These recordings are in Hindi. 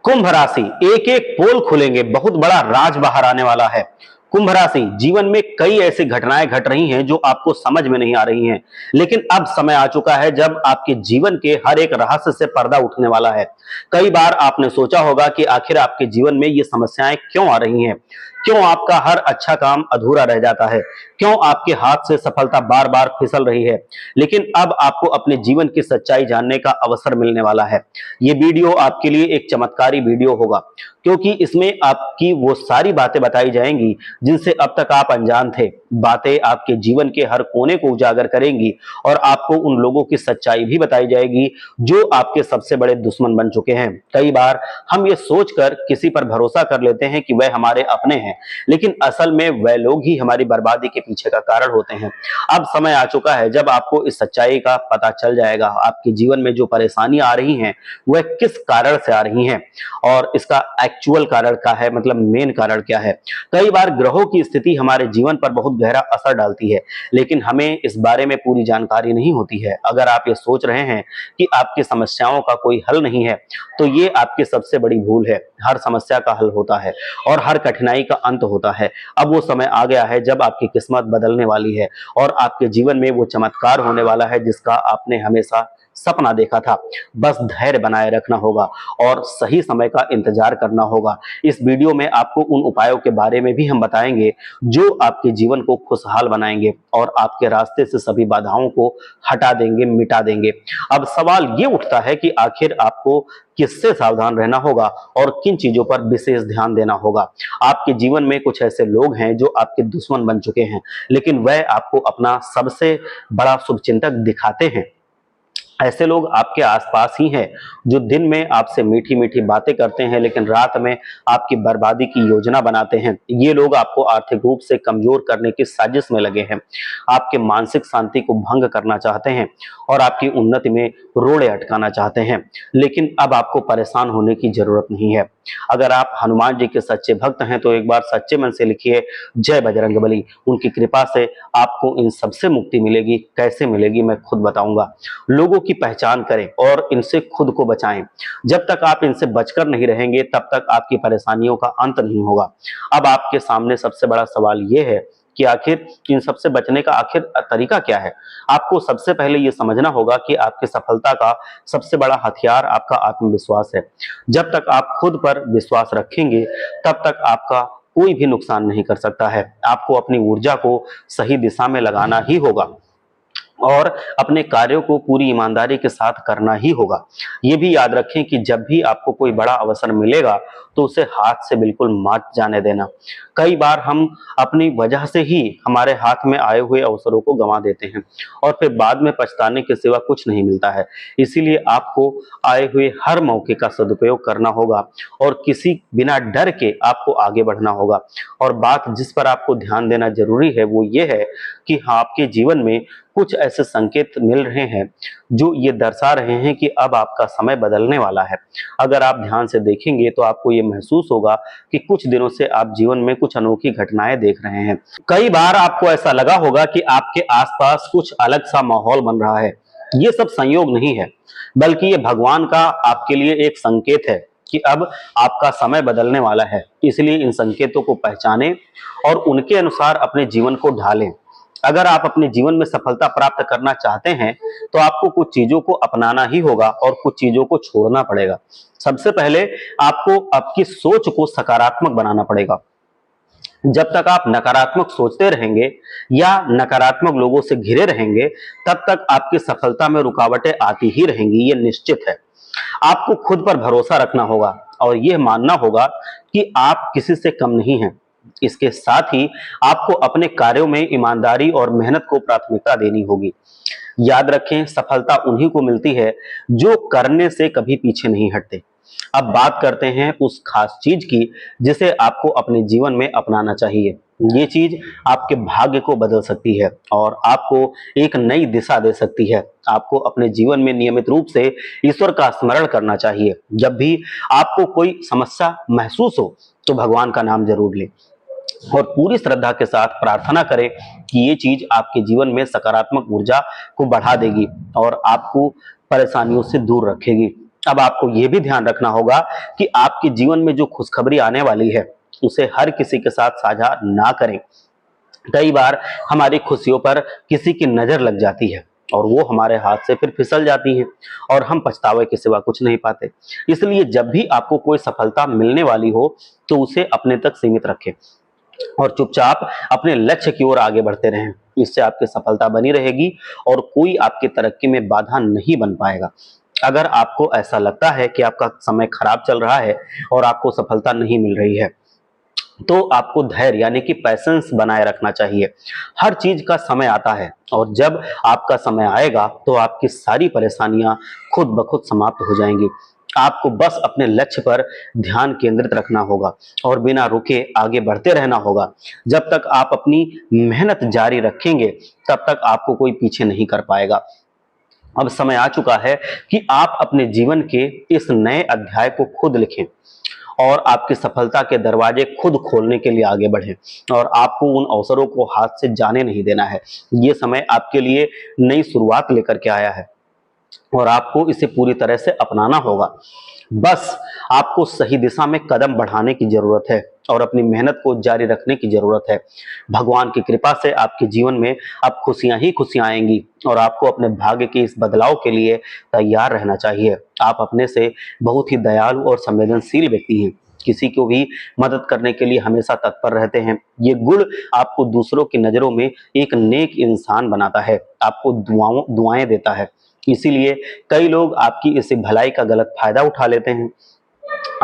कुंभ राशि, एक एक पोल खुलेंगे, बहुत बड़ा राज बाहर आने वाला है। कुंभ राशि, जीवन में कई ऐसी घटनाएं घट रही हैं जो आपको समझ में नहीं आ रही हैं, लेकिन अब समय आ चुका है जब आपके जीवन के हर एक रहस्य से पर्दा उठने वाला है। कई बार आपने सोचा होगा कि आखिर आपके जीवन में ये समस्याएं क्यों आ रही हैं, क्यों आपका हर अच्छा काम अधूरा रह जाता है, क्यों आपके हाथ से सफलता बार बार फिसल रही है। लेकिन अब आपको अपने जीवन की सच्चाई जानने का अवसर मिलने वाला है। ये वीडियो आपके लिए एक चमत्कारी वीडियो होगा, क्योंकि इसमें आपकी वो सारी बातें बताई जाएंगी जिनसे अब तक आप अनजान थे। बातें आपके जीवन के हर कोने को उजागर करेंगी और आपको उन लोगों की सच्चाई भी बताई जाएगी जो आपके सबसे बड़े दुश्मन बन चुके हैं। कई बार हम ये सोचकर किसी पर भरोसा कर लेते हैं कि वह हमारे अपने हैं, लेकिन असल में वह लोग ही हमारी बर्बादी के पीछे का कारण होते हैं। अब समय आ चुका है जब आपको इस सच्चाई का पता चल जाएगा। आपके जीवन में जो परेशानियां आ रही हैं वह किस कारण से आ रही हैं और इसका एक्चुअल कारण क्या है, मतलब मेन कारण क्या है। कई बार ग्रहों की स्थिति हमारे जीवन पर बहुत गहरा असर डालती है, लेकिन हमें इस बारे में पूरी जानकारी नहीं होती है। अगर आप ये सोच रहे हैं कि आपकी समस्याओं का कोई हल नहीं है, तो ये आपकी सबसे बड़ी भूल है। हर समस्या का हल होता है और हर कठिनाई का अंत होता है। अब वो समय आ गया है जब आपकी किस्मत बदलने वाली है और आपके जीवन में वो चमत्कार होने वाला है जिसका आपने हमेशा सपना देखा था। बस धैर्य बनाए रखना होगा और सही समय का इंतजार करना होगा। इस वीडियो में आपको उन उपायों के बारे में भी हम बताएंगे जो आपके जीवन को खुशहाल बनाएंगे और आपके रास्ते से सभी बाधाओं को हटा देंगे, मिटा देंगे। अब सवाल ये उठता है कि आखिर आपको किससे सावधान रहना होगा और किन चीजों पर विशेष ध्यान देना होगा। आपके जीवन में कुछ ऐसे लोग हैं जो आपके दुश्मन बन चुके हैं, लेकिन वह आपको अपना सबसे बड़ा शुभचिंतक दिखाते हैं। ऐसे लोग आपके आसपास ही हैं जो दिन में आपसे मीठी मीठी बातें करते हैं, लेकिन रात में आपकी बर्बादी की योजना बनाते हैं। ये लोग आपको आर्थिक रूप से कमजोर करने की साजिश में लगे हैं, आपके मानसिक शांति को भंग करना चाहते हैं और आपकी उन्नति में रोड़े अटकाना चाहते हैं। लेकिन अब आपको परेशान होने की जरूरत नहीं है। अगर आप हनुमान जी के सच्चे भक्त हैं तो एक बार सच्चे मन से लिखिए जय बजरंगबली। उनकी कृपा से आपको इन सबसे मुक्ति मिलेगी। कैसे मिलेगी मैं खुद बताऊंगा। लोगों की पहचान करें और इनसे खुद को बचाएं। जब तक आप इनसे बचकर नहीं रहेंगे तब तक आपकी परेशानियों का अंत नहीं होगा। अब आपके सामने सबसे बड़ा सवाल यह है कि आखिर इन सबसे बचने का आखिर तरीका क्या है। आपको सबसे पहले यह समझना होगा कि आपकी सफलता का सबसे बड़ा हथियार आपका आत्मविश्वास है। जब तक आप खुद पर विश्वास रखेंगे तब तक आपका कोई भी नुकसान नहीं कर सकता है। आपको अपनी ऊर्जा को सही दिशा में लगाना ही होगा और अपने कार्यों को पूरी ईमानदारी के साथ करना ही होगा। ये भी याद रखें कि जब भी आपको कोई बड़ा अवसर मिलेगा तो उसे हाथ से बिल्कुल मत जाने देना। कई बार हम अपनी वजह से ही हमारे हाथ में आए हुए अवसरों को गंवा देते हैं और फिर बाद में पछताने के सिवा कुछ नहीं मिलता है। इसीलिए आपको आए हुए हर मौके का सदुपयोग करना होगा और किसी बिना डर के आपको आगे बढ़ना होगा। और बात जिस पर आपको ध्यान देना जरूरी है वो ये है कि हाँ, आपके जीवन में कुछ ऐसे संकेत मिल रहे हैं जो ये दर्शा रहे हैं कि अब आपका समय बदलने वाला है। अगर आप ध्यान से देखेंगे तो आपको ये महसूस होगा कि कुछ दिनों से आप जीवन में कुछ अनोखी घटनाएं देख रहे हैं। कई बार आपको ऐसा लगा होगा कि आपके आसपास कुछ अलग सा माहौल बन रहा है। ये सब संयोग नहीं है, बल्कि ये भगवान का आपके लिए एक संकेत है कि अब आपका समय बदलने वाला है। इसलिए इन संकेतों को पहचानें और उनके अनुसार अपने जीवन को ढालें। अगर आप अपने जीवन में सफलता प्राप्त करना चाहते हैं तो आपको कुछ चीजों को अपनाना ही होगा और कुछ चीजों को छोड़ना पड़ेगा। सबसे पहले आपको आपकी सोच को सकारात्मक बनाना पड़ेगा। जब तक आप नकारात्मक सोचते रहेंगे या नकारात्मक लोगों से घिरे रहेंगे तब तक आपकी सफलता में रुकावटें आती ही रहेंगी, ये निश्चित है। आपको खुद पर भरोसा रखना होगा और यह मानना होगा कि आप किसी से कम नहीं हैं। इसके साथ ही आपको अपने कार्यों में ईमानदारी और मेहनत को प्राथमिकता देनी होगी। याद रखें, सफलता उन्हीं को मिलती है जो करने से कभी पीछे नहीं हटते। अब बात करते हैं उस खास चीज की जिसे आपको अपने जीवन में अपनाना चाहिए। ये चीज आपके भाग्य को बदल सकती है और आपको एक नई दिशा दे सकती है। आपको अपने जीवन में नियमित रूप से ईश्वर का स्मरण करना चाहिए। जब भी आपको कोई समस्या महसूस हो तो भगवान का नाम जरूर लें और पूरी श्रद्धा के साथ प्रार्थना करें कि ये चीज आपके जीवन में सकारात्मक ऊर्जा को बढ़ा देगी और आपको परेशानियों से दूर रखेगी। अब आपको यह भी ध्यान रखना होगा कि आपके जीवन में जो खुशखबरी आने वाली है उसे हर किसी के साथ साझा ना करें। कई बार हमारी खुशियों पर किसी की नजर लग जाती है और वो हमारे हाथ से फिर फिसल जाती हैं और हम पछतावे के सिवा कुछ नहीं पाते। इसलिए जब भी आपको कोई सफलता मिलने वाली हो तो उसे अपने तक सीमित रखें और चुपचाप अपने लक्ष्य की ओर आगे बढ़ते रहें। इससे आपकी सफलता बनी रहेगी और कोई आपकी तरक्की में बाधा नहीं बन पाएगा। अगर आपको ऐसा लगता है कि आपका समय खराब चल रहा है और आपको सफलता नहीं मिल रही है तो आपको धैर्य यानी कि पैसेंस बनाए रखना चाहिए। हर चीज का समय आता है और जब आपका समय आएगा तो आपकी सारी परेशानियां खुद ब खुद समाप्त हो जाएंगी। आपको बस अपने लक्ष्य पर ध्यान केंद्रित रखना होगा और बिना रुके आगे बढ़ते रहना होगा। जब तक आप अपनी मेहनत जारी रखेंगे तब तक आपको कोई पीछे नहीं कर पाएगा। अब समय आ चुका है कि आप अपने जीवन के इस नए अध्याय को खुद लिखें और आपकी सफलता के दरवाजे खुद खोलने के लिए आगे बढ़ें और आपको उन अवसरों को हाथ से जाने नहीं देना है। ये समय आपके लिए नई शुरुआत लेकर के आया है और आपको इसे पूरी तरह से अपनाना होगा। बस आपको सही दिशा में कदम बढ़ाने की जरूरत है और अपनी मेहनत को जारी रखने की जरूरत है। भगवान की कृपा से आपके जीवन में अब खुशियां ही खुशियां आएंगी और आपको अपने भाग्य के इस बदलाव के लिए तैयार रहना चाहिए। आप अपने से बहुत ही दयालु और संवेदनशील व्यक्ति हैं। किसी को भी मदद करने के लिए हमेशा तत्पर रहते हैं। ये गुण आपको दूसरों की नजरों में एक नेक इंसान बनाता है, आपको दुआएं देता है। इसीलिए कई लोग आपकी इस भलाई का गलत फायदा उठा लेते हैं।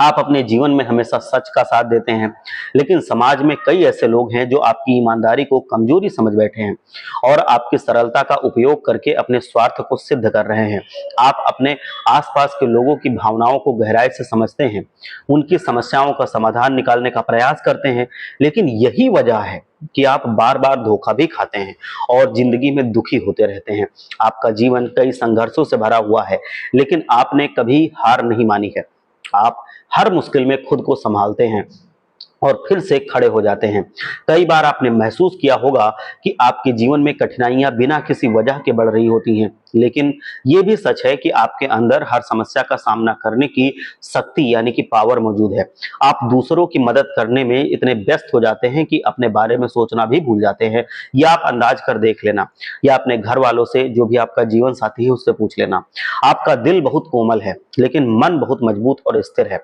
आप अपने जीवन में हमेशा सच का साथ देते हैं, लेकिन समाज में कई ऐसे लोग हैं जो आपकी ईमानदारी को कमजोरी समझ बैठे हैं और आपकी सरलता का उपयोग करके अपने स्वार्थ को सिद्ध कर रहे हैं। आप अपने आसपास के लोगों की भावनाओं को गहराई से समझते हैं, उनकी समस्याओं का समाधान निकालने का प्रयास करते हैं, लेकिन यही वजह है कि आप बार बार धोखा भी खाते हैं और जिंदगी में दुखी होते रहते हैं। आपका जीवन कई संघर्षों से भरा हुआ है, लेकिन आपने कभी हार नहीं मानी है। आप हर मुश्किल में खुद को संभालते हैं और फिर से खड़े हो जाते हैं। कई बार आपने महसूस किया होगा कि आपके जीवन में कठिनाइयां बिना किसी वजह के बढ़ रही होती हैं, लेकिन यह भी सच है कि आपके अंदर हर समस्या का सामना करने की शक्ति यानी कि पावर मौजूद है। आप दूसरों की मदद करने में इतने व्यस्त हो जाते हैं कि अपने बारे में सोचना भी भूल जाते हैं। या आप अंदाज कर देख लेना या अपने घर वालों से, जो भी आपका जीवन साथी है, उससे पूछ लेना। आपका दिल बहुत कोमल है लेकिन मन बहुत मजबूत और स्थिर है।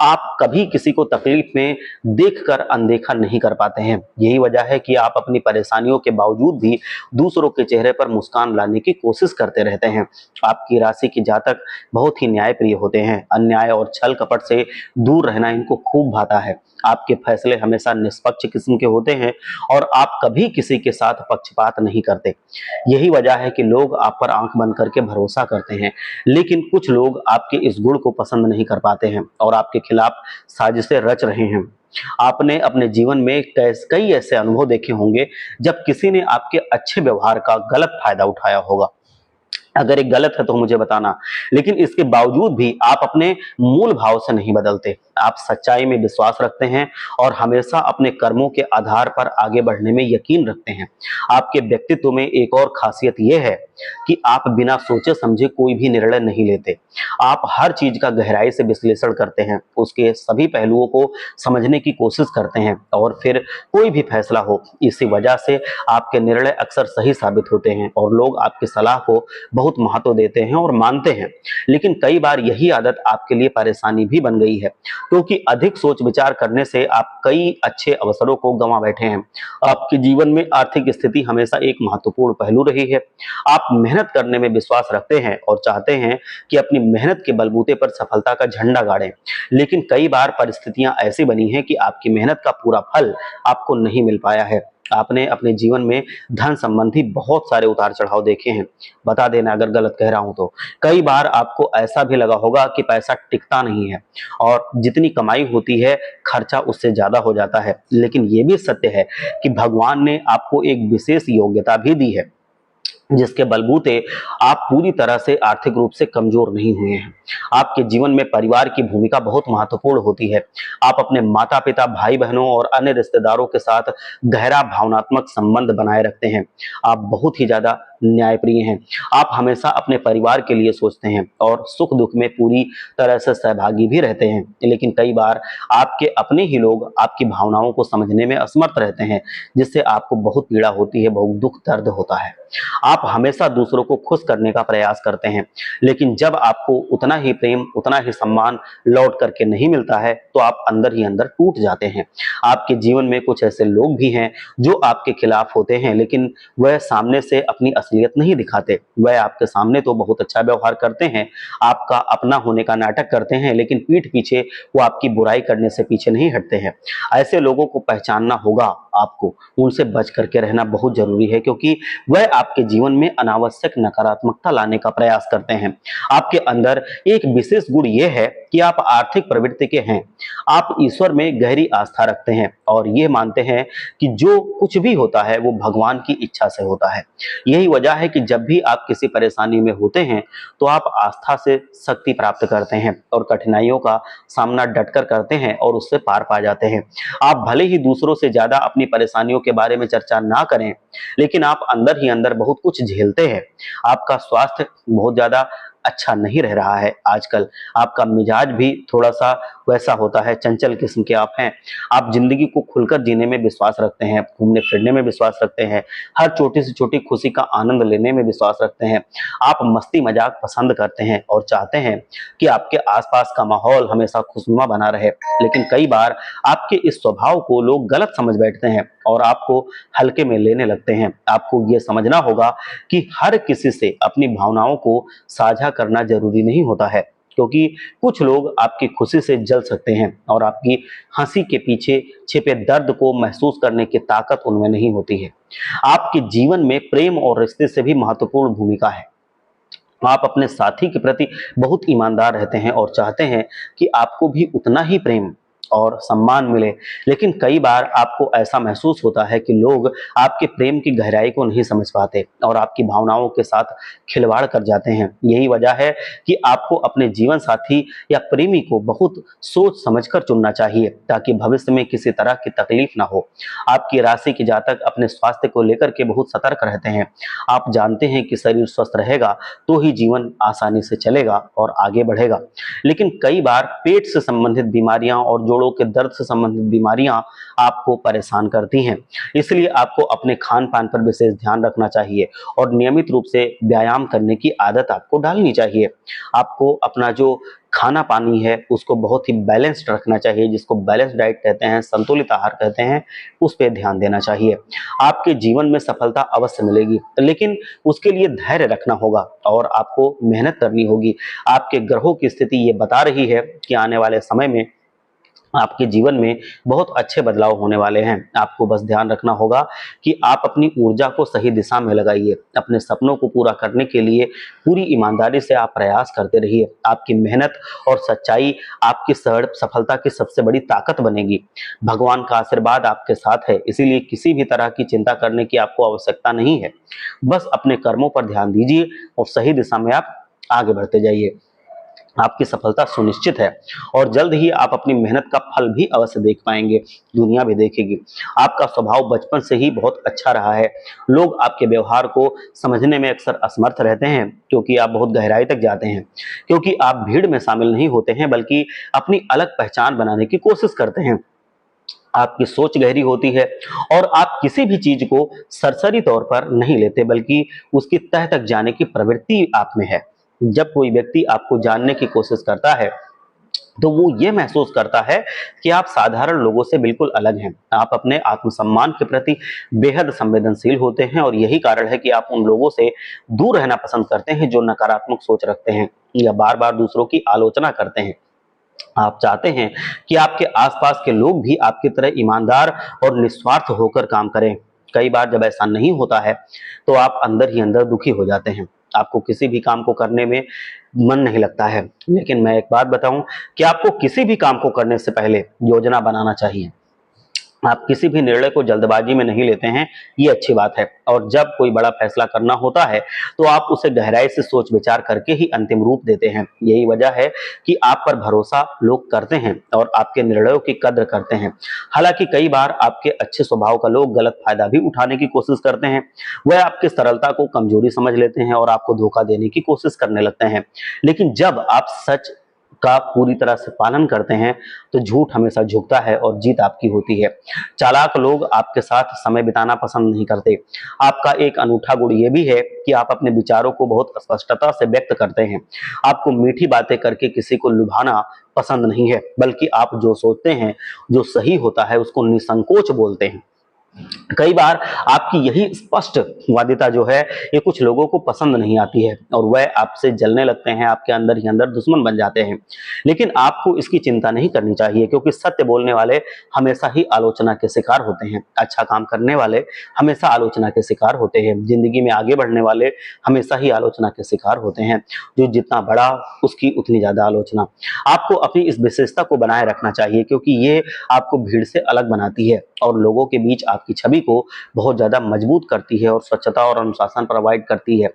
आप कभी किसी को तकलीफ में देखकर अनदेखा नहीं कर पाते हैं। यही वजह है कि आप अपनी परेशानियों के बावजूद भी दूसरों के चेहरे पर मुस्कान लाने की कोशिश करते रहते हैं। आपकी राशि के जातक बहुत ही न्यायप्रिय होते हैं। अन्याय और छल कपट से दूर रहना इनको खूब भाता है। आपके फैसले हमेशा निष्पक्ष किस्म के होते हैं और आप कभी किसी के साथ पक्षपात नहीं करते। यही वजह है कि लोग आप पर आंख बंद करके भरोसा करते हैं, लेकिन कुछ लोग आपके इस गुण को पसंद नहीं कर पाते हैं और आपके खिलाफ साजिशें रच रहे हैं। आपने अपने जीवन में कई ऐसे अनुभव देखे होंगे जब किसी ने आपके अच्छे व्यवहार का गलत फायदा उठाया होगा। अगर एक गलत है तो मुझे बताना, लेकिन इसके बावजूद भी आप अपने मूल भाव से नहीं बदलते। आप सच्चाई में विश्वास रखते हैं और हमेशा अपने कर्मों के आधार पर आगे बढ़ने में यकीन रखते हैं। आपके व्यक्तित्व में एक और खासियत यह है कि आप बिना सोचे समझे कोई भी निर्णय नहीं लेते। आप हर चीज का गहराई से विश्लेषण करते हैं, उसके सभी पहलुओं को समझने की कोशिश करते हैं और फिर कोई भी फैसला हो। इसी वजह से आपके निर्णय अक्सर सही साबित होते हैं और लोग आपकी सलाह को बहुत महत्व देते हैं और मानते हैं। लेकिन कई बार यही आदत आपके लिए परेशानी भी बन गई है, क्योंकि अधिक सोच विचार करने से आप कई अच्छे अवसरों को गंवा बैठे हैं। आपके जीवन में आर्थिक स्थिति हमेशा एक महत्वपूर्ण पहलू रही है। आप मेहनत करने में विश्वास रखते हैं और चाहते हैं कि अपनी मेहनत के बलबूते पर सफलता का झंडा गाड़ें, लेकिन कई बार परिस्थितियां ऐसी बनी हैं कि आपकी मेहनत का पूरा फल आपको नहीं मिल पाया है। आपने अपने जीवन में धन संबंधी बहुत सारे उतार चढ़ाव देखे हैं। बता देना अगर गलत कह रहा हूं तो। कई बार आपको ऐसा भी लगा होगा कि पैसा टिकता नहीं है और जितनी कमाई होती है खर्चा उससे ज्यादा हो जाता है। लेकिन यह भी सत्य है कि भगवान ने आपको एक विशेष योग्यता भी दी है जिसके बलबूते आप पूरी तरह से आर्थिक रूप से कमजोर नहीं हुए हैं। आपके जीवन में परिवार की भूमिका बहुत महत्वपूर्ण होती है। आप अपने माता पिता, भाई बहनों और अन्य रिश्तेदारों के साथ गहरा भावनात्मक संबंध बनाए रखते हैं। आप बहुत ही ज्यादा न्यायप्रिय हैं। आप हमेशा अपने परिवार के लिए सोचते हैं और सुख दुख में पूरी तरह से सहभागी भी रहते हैं। लेकिन कई बार आपके अपने ही लोग आपकी भावनाओं को समझने में असमर्थ रहते हैं, जिससे आपको बहुत पीड़ा होती है, बहुत दुख दर्द होता है। आप हमेशा दूसरों को खुश करने का प्रयास करते हैं, लेकिन जब आपको उतना ही प्रेम, उतना ही सम्मान लौट करके नहीं मिलता है, तो आप अंदर ही अंदर टूट जाते हैं। आपके जीवन में कुछ ऐसे लोग भी हैं जो आपके खिलाफ होते हैं, लेकिन वह सामने से अपनी असलियत नहीं दिखाते। वह आपके सामने तो बहुत अच्छा व्यवहार करते हैं, आपका अपना होने का नाटक करते हैं, लेकिन पीठ पीछे वो आपकी बुराई करने से पीछे नहीं हटते हैं। ऐसे लोगों को पहचानना होगा आपको, उनसे बच करके रहना बहुत जरूरी है, क्योंकि वह आपके जीवन में अनावश्यक नकारात्मकता लाने का प्रयास करते हैं। आपके अंदर एक विशेष गुण यह है कि आप आर्थिक प्रवृत्ति के हैं। आप ईश्वर में गहरी आस्था रखते हैं और यह मानते हैं कि जो कुछ भी होता है वो भगवान की इच्छा से होता है। यही वजह है कि जब भी आप किसी परेशानी में होते हैं तो आप आस्था से शक्ति प्राप्त करते हैं और कठिनाइयों का सामना डटकर करते हैं और उससे पार पा जाते हैं। आप भले ही दूसरों से ज्यादा अपनी परेशानियों के बारे में चर्चा ना करें, लेकिन आप अंदर ही अंदर बहुत कुछ झेलते हैं। आपका स्वास्थ्य बहुत ज्यादा अच्छा नहीं रह रहा है आजकल। आपका मिजाज भी थोड़ा सा वैसा होता है, चंचल किस्म के आप हैं। आप जिंदगी को खुलकर जीने में विश्वास रखते हैं, घूमने फिरने में विश्वास रखते हैं, हर छोटी से छोटी खुशी का आनंद लेने में विश्वास रखते हैं। आप मस्ती मजाक पसंद करते हैं और चाहते हैं कि आपके आसपास का माहौल हमेशा खुशनुमा बना रहे। लेकिन कई बार आपके इस स्वभाव को लोग गलत समझ बैठते हैं और आपको हल्के में लेने लगते हैं। आपको ये समझना होगा कि हर किसी से अपनी भावनाओं को साझा करना जरूरी नहीं होता है, क्योंकि कुछ लोग आपकी खुशी से जल सकते हैं और आपकी हंसी के पीछे छिपे दर्द को महसूस करने की ताकत उनमें नहीं होती है। आपके जीवन में प्रेम और रिश्ते से भी महत्वपूर्ण भूमिका है। आप अपने साथी के प्रति बहुत ईमानदार रहते हैं और चाहते हैं कि आपको भी उतना ही प्रेम और सम्मान मिले। लेकिन कई बार आपको ऐसा महसूस होता है कि लोग आपके प्रेम की गहराई को नहीं समझ पाते और आपकी भावनाओं के साथ खिलवाड़ कर जाते हैं। यही वजह है कि आपको अपने जीवन साथी या प्रेमी को बहुत सोच समझकर चुनना चाहिए, ताकि भविष्य में किसी तरह की तकलीफ ना हो। आपकी राशि के जातक अपने स्वास्थ्य को लेकर के बहुत सतर्क रहते हैं। आप जानते हैं कि शरीर स्वस्थ रहेगा तो ही जीवन आसानी से चलेगा और आगे बढ़ेगा। लेकिन कई बार पेट से संबंधित बीमारियां और जोड़ों के दर्द से संबंधित बीमारियां आपको परेशान करती हैं। इसलिए आपको अपने खान पान पर विशेष ध्यान रखना चाहिए और नियमित रूप से व्यायाम करने की आदत आपको डालनी चाहिए। आपको अपना जो खाना पानी है उसको बहुत ही बैलेंस्ड रखना चाहिए, जिसको बैलेंस डाइट कहते हैं, संतुलित आहार कहते हैं, उस पर ध्यान देना चाहिए। आपके जीवन में सफलता अवश्य मिलेगी, लेकिन उसके लिए धैर्य रखना होगा और आपको मेहनत करनी होगी। आपके ग्रहों की स्थिति ये बता रही है कि आने वाले समय में आपके जीवन में बहुत अच्छे बदलाव होने वाले हैं। आपको बस ध्यान रखना होगा कि आप अपनी ऊर्जा को सही दिशा में लगाइए। अपने सपनों को पूरा करने के लिए पूरी ईमानदारी से आप प्रयास करते रहिए। आपकी मेहनत और सच्चाई आपकी सफलता की सबसे बड़ी ताकत बनेगी। भगवान का आशीर्वाद आपके साथ है, इसीलिए किसी भी तरह की चिंता करने की आपको आवश्यकता नहीं है। बस अपने कर्मों पर ध्यान दीजिए और सही दिशा में आप आगे बढ़ते जाइए। आपकी सफलता सुनिश्चित है और जल्द ही आप अपनी मेहनत का फल भी अवश्य देख पाएंगे, दुनिया भी देखेगी। आपका स्वभाव बचपन से ही बहुत अच्छा रहा है। लोग आपके व्यवहार को समझने में अक्सर असमर्थ रहते हैं, क्योंकि आप बहुत गहराई तक जाते हैं, क्योंकि आप भीड़ में शामिल नहीं होते हैं बल्कि अपनी अलग पहचान बनाने की कोशिश करते हैं। आपकी सोच गहरी होती है और आप किसी भी चीज को सरसरी तौर पर नहीं लेते, बल्कि उसकी तह तक जाने की प्रवृत्ति आप में है। जब कोई व्यक्ति आपको जानने की कोशिश करता है तो वो ये महसूस करता है कि आप साधारण लोगों से बिल्कुल अलग हैं। आप अपने आत्मसम्मान के प्रति बेहद संवेदनशील होते हैं और यही कारण है कि आप उन लोगों से दूर रहना पसंद करते हैं जो नकारात्मक सोच रखते हैं या बार बार दूसरों की आलोचना करते हैं। आप चाहते हैं कि आपके आसपास के लोग भी आपकी तरह ईमानदार और निस्वार्थ होकर काम करें। कई बार जब ऐसा नहीं होता है तो आप अंदर ही अंदर दुखी हो जाते हैं। आपको किसी भी काम को करने में मन नहीं लगता है। लेकिन मैं एक बात बताऊं कि आपको किसी भी काम को करने से पहले योजना बनाना चाहिए। आप किसी भी निर्णय को जल्दबाजी में नहीं लेते हैं, ये अच्छी बात है। और जब कोई बड़ा फैसला करना होता है, तो आप उसे गहराई से सोच विचार करके ही अंतिम रूप देते हैं। यही वजह है कि आप पर भरोसा लोग करते हैं और आपके निर्णयों की कद्र करते हैं। हालांकि कई बार आपके अच्छे स्वभाव का लोग गलत फायदा भी उठाने की कोशिश करते हैं। वह आपकी सरलता को कमजोरी समझ लेते हैं और आपको धोखा देने की कोशिश करने लगते हैं। लेकिन जब आप सच का पूरी तरह से पालन करते हैं, तो झूठ हमेशा झुकता है और जीत आपकी होती है। चालाक लोग आपके साथ समय बिताना पसंद नहीं करते। आपका एक अनूठा गुण ये भी है कि आप अपने विचारों को बहुत स्पष्टता से व्यक्त करते हैं। आपको मीठी बातें करके किसी को लुभाना पसंद नहीं है, बल्कि आप जो सोचते हैं, जो सही होता है, उसको निसंकोच बोलते हैं। कई बार आपकी यही स्पष्ट वादिता जो है, ये कुछ लोगों को पसंद नहीं आती है और वह आपसे जलने लगते हैं, आपके अंदर ही अंदर दुश्मन बन जाते हैं। लेकिन आपको इसकी चिंता नहीं करनी चाहिए, क्योंकि सत्य बोलने वाले हमेशा ही आलोचना के शिकार होते हैं। अच्छा काम करने वाले हमेशा आलोचना के शिकार होते हैं। जिंदगी में आगे बढ़ने वाले हमेशा ही आलोचना के शिकार होते हैं। जो जितना बड़ा, उसकी उतनी ज्यादा आलोचना। आपको अपनी इस विशेषता को बनाए रखना चाहिए, क्योंकि ये आपको भीड़ से अलग बनाती है और लोगों के बीच आपकी छवि को बहुत ज्यादा मजबूत करती है और स्वच्छता और अनुशासन प्रोवाइड करती है।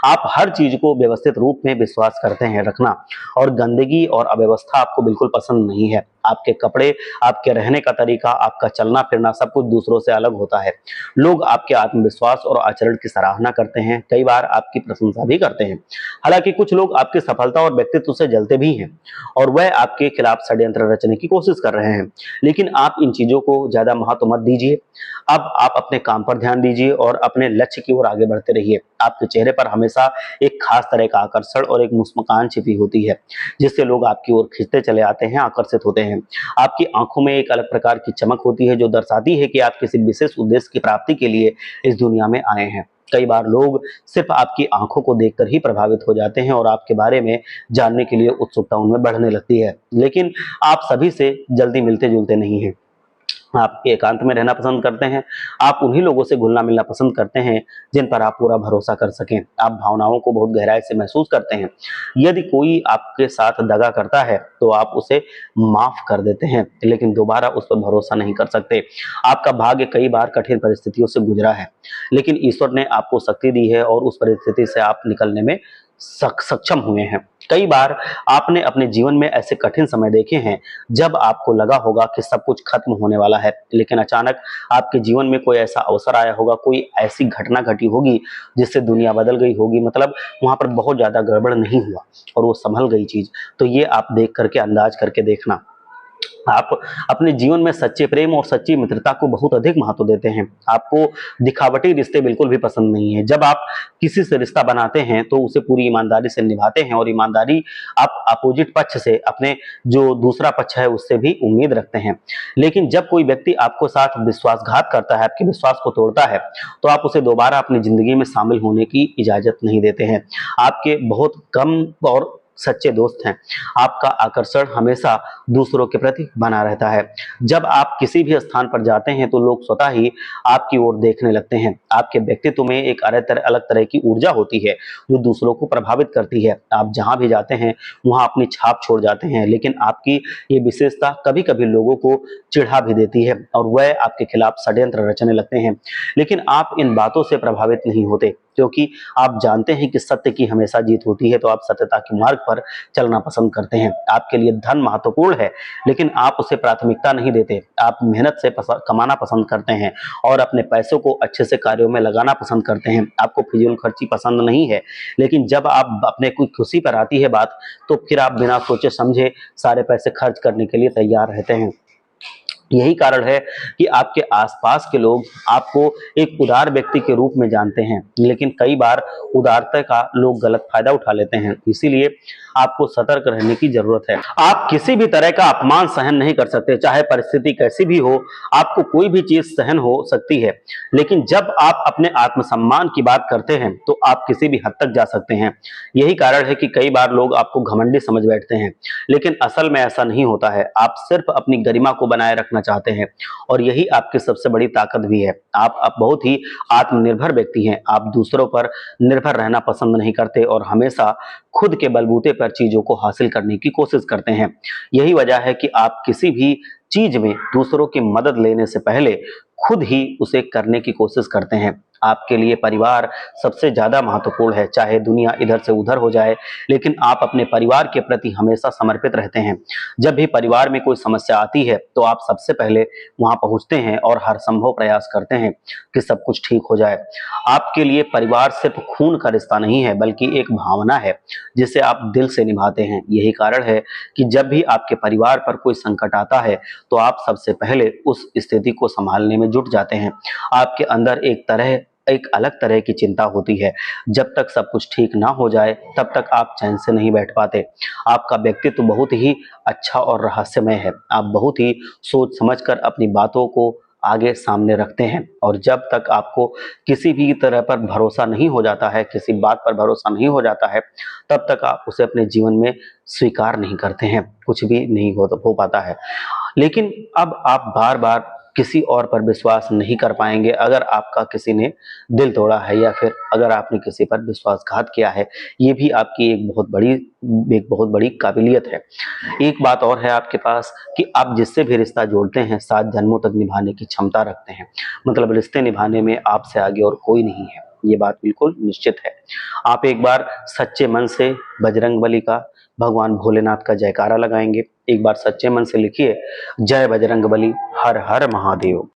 आप हर चीज को व्यवस्थित रूप में विश्वास करते हैं रखना, और गंदगी और अव्यवस्था आपको बिल्कुल पसंद नहीं है। आपके कपड़े, आपके रहने का तरीका, आपका चलना फिरना सब कुछ दूसरों से अलग होता है। लोग आपके आत्मविश्वास और आचरण की सराहना करते हैं, कई बार आपकी प्रशंसा भी करते हैं। हालांकि कुछ लोग आपकी सफलता और व्यक्तित्व से जलते भी हैं और वह आपके खिलाफ षड्यंत्र रचने की कोशिश कर रहे हैं। लेकिन आप इन चीजों को ज्यादा महत्व मत दीजिए। अब आप अपने काम पर ध्यान दीजिए और अपने लक्ष्य की ओर आगे बढ़ते रहिए। आपके चेहरे पर हमेशा एक खास तरह का आकर्षण और एक मुस्कान छिपी होती है, जिससे लोग आपकी ओर खींचते चले आते हैं, आकर्षित होते हैं। आपकी आंखों में एक अलग प्रकार की चमक होती है, जो दर्शाती है कि आप किसी विशेष उद्देश्य की प्राप्ति के लिए इस दुनिया में आए हैं। कई बार लोग सिर्फ आपकी आंखों को देखकर ही प्रभावित हो जाते हैं और आपके बारे में जानने के लिए उत्सुकता उनमें बढ़ने लगती है। लेकिन आप सभी से जल्दी मिलते जुलते नहीं हैं। आप एकांत में रहना पसंद करते हैं। आप उन्हीं लोगों से घुलना मिलना पसंद करते हैं जिन पर आप पूरा भरोसा कर सकें। आप भावनाओं को बहुत गहराई से महसूस करते हैं। यदि कोई आपके साथ दगा करता है, तो आप उसे माफ कर देते हैं, लेकिन दोबारा उस पर भरोसा नहीं कर सकते। आपका भाग्य कई बार कठिन परिस्थितियों से गुजरा है, लेकिन ईश्वर ने आपको शक्ति दी है और उस परिस्थिति से आप निकलने में सक्षम हुए हैं। कई बार आपने अपने जीवन में ऐसे कठिन समय देखे हैं जब आपको लगा होगा कि सब कुछ खत्म होने वाला है, लेकिन अचानक आपके जीवन में कोई ऐसा अवसर आया होगा, कोई ऐसी घटना घटी होगी जिससे दुनिया बदल गई होगी। मतलब वहां पर बहुत ज्यादा गड़बड़ नहीं हुआ और वो संभल गई चीज। तो ये आप देख करके, अंदाज करके देखना। आप अपने जीवन में सच्चे प्रेम और सच्ची मित्रता को बहुत अधिक महत्व देते हैं। आपको दिखावटी रिश्ते बिल्कुल भी पसंद नहीं है। जब आप किसी से रिश्ता बनाते हैं, तो उसे पूरी ईमानदारी से निभाते हैं और ईमानदारी आप अपोजिट पक्ष से, अपने जो दूसरा पक्ष है, उससे भी उम्मीद रखते हैं। लेकिन जब कोई व्यक्ति आपको साथ विश्वासघात करता है, आपके विश्वास को तोड़ता है, तो आप उसे दोबारा अपनी जिंदगी में शामिल होने की इजाजत नहीं देते हैं। आपके बहुत कम और सच्चे दोस्त हैं। आपका आकर्षण हमेशा दूसरों के प्रति बना रहता है। जब आप किसी भी स्थान पर जाते हैं, तो लोग स्वतः ही आपकी ओर देखने लगते हैं। आपके व्यक्तित्व में एक अलग तरह की ऊर्जा होती है, जो दूसरों को प्रभावित करती है। आप जहां भी जाते हैं, वहां अपनी छाप छोड़ जाते हैं। लेकिन आपकी ये विशेषता कभी कभी लोगों को चिढ़ा भी देती है और वह आपके खिलाफ षड्यंत्र रचने लगते हैं। लेकिन आप इन बातों से प्रभावित नहीं होते, क्योंकि आप जानते हैं कि सत्य की हमेशा जीत होती है। तो आप सत्यता के मार्ग पर चलना पसंद करते हैं। आपके लिए धन महत्वपूर्ण है, लेकिन आप उसे प्राथमिकता नहीं देते। आप मेहनत से कमाना पसंद करते हैं और अपने पैसों को अच्छे से कार्यों में लगाना पसंद करते हैं। आपको फिजूल खर्ची पसंद नहीं है, लेकिन जब आप अपने कोई खुशी पर आती है बात, तो फिर आप बिना सोचे समझे सारे पैसे खर्च करने के लिए तैयार रहते हैं। यही कारण है कि आपके आसपास के लोग आपको एक उदार व्यक्ति के रूप में जानते हैं, लेकिन कई बार उदारता का लोग गलत फायदा उठा लेते हैं। इसीलिए आपको सतर्क रहने की जरूरत है। आप किसी भी तरह का अपमान सहन नहीं कर सकते, चाहे परिस्थिति कैसी भी हो। आपको कोई भी चीज सहन हो सकती है, लेकिन जब आप अपने आत्मसम्मान की बात करते हैं, तो आप किसी भी हद तक जा सकते हैं। यही कारण है कि कई बार लोग आपको घमंडी समझ बैठते हैं, लेकिन असल में ऐसा नहीं होता है। आप सिर्फ अपनी गरिमा को बनाए रखना चाहते हैं और यही आपकी सबसे बड़ी ताकत भी है। आप बहुत ही आत्मनिर्भर व्यक्ति हैं। आप दूसरों पर निर्भर रहना पसंद नहीं करते और हमेशा खुद के बलबूते पर चीजों को हासिल करने की कोशिश करते हैं। यही वजह है कि आप किसी भी चीज में दूसरों की मदद लेने से पहले खुद ही उसे करने की कोशिश करते हैं। आपके लिए परिवार सबसे ज्यादा महत्वपूर्ण है, चाहे दुनिया इधर से उधर हो जाए, लेकिन आप अपने परिवार के प्रति हमेशा समर्पित रहते हैं। जब भी परिवार में कोई समस्या आती है तो आप सबसे पहले वहां पहुंचते हैं और हर संभव प्रयास करते हैं कि सब कुछ ठीक हो जाए। आपके लिए परिवार सिर्फ खून का रिश्ता नहीं है, बल्कि एक भावना है जिसे आप दिल से निभाते हैं। यही कारण है कि जब भी आपके परिवार पर कोई संकट आता है तो आप सबसे पहले उस स्थिति को संभालने में जुट जाते हैं। आपके अंदर एक अलग तरह की चिंता होती है। जब तक सब कुछ ठीक ना हो जाए तब तक आप चैन से नहीं बैठ पाते। आपका व्यक्तित्व बहुत ही अच्छा और रहस्यमय है। आप बहुत ही सोच समझकर अपनी बातों को आगे सामने रखते हैं, और जब तक आपको किसी भी तरह पर भरोसा नहीं हो जाता है, किसी बात पर भरोसा नहीं हो जाता है, तब तक आप उसे अपने जीवन में स्वीकार नहीं करते हैं। कुछ भी नहीं हो पाता है। लेकिन अब आप बार बार किसी और पर विश्वास नहीं कर पाएंगे अगर आपका किसी ने दिल तोड़ा है, या फिर अगर आपने किसी पर विश्वासघात किया है। ये भी आपकी एक बहुत बड़ी काबिलियत है। एक बात और है आपके पास कि आप जिससे भी रिश्ता जोड़ते हैं 7 जन्मों तक निभाने की क्षमता रखते हैं। मतलब रिश्ते निभाने में आपसे आगे और कोई नहीं है, ये बात बिल्कुल निश्चित है। आप एक बार सच्चे मन से बजरंगबली का, भगवान भोलेनाथ का जयकारा लगाएंगे। एक बार सच्चे मन से लिखिए, जय बजरंगबली, हर हर महादेव।